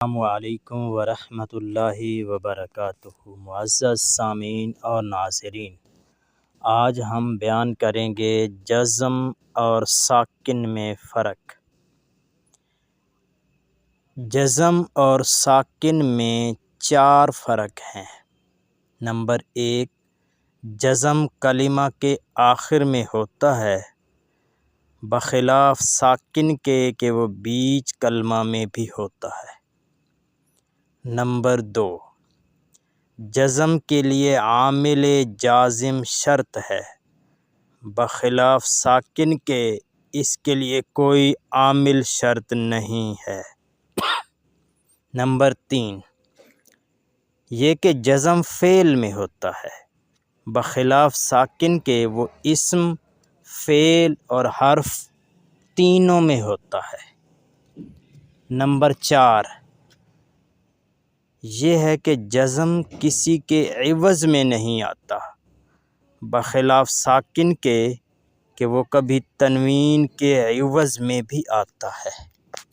السلام علیکم ورحمۃ اللہ وبرکاتہ۔ معزز سامعین اور ناظرین، آج ہم بیان کریں گے جزم اور ساکن میں فرق۔ جزم اور ساکن میں 4 فرق ہیں۔ نمبر 1، جزم کلمہ کے آخر میں ہوتا ہے، بخلاف ساکن کے کہ وہ بیچ کلمہ میں بھی ہوتا ہے۔ نمبر 2، جزم کے لیے عامل جازم شرط ہے، بخلاف ساکن کے اس کے لیے کوئی عامل شرط نہیں ہے۔ نمبر 3، یہ کہ جزم فعل میں ہوتا ہے، بخلاف ساکن کے وہ اسم، فعل اور حرف تینوں میں ہوتا ہے۔ نمبر 4، یہ ہے کہ جزم کسی کے عوض میں نہیں آتا، بخلاف ساکن کے کہ وہ کبھی تنوین کے عوض میں بھی آتا ہے۔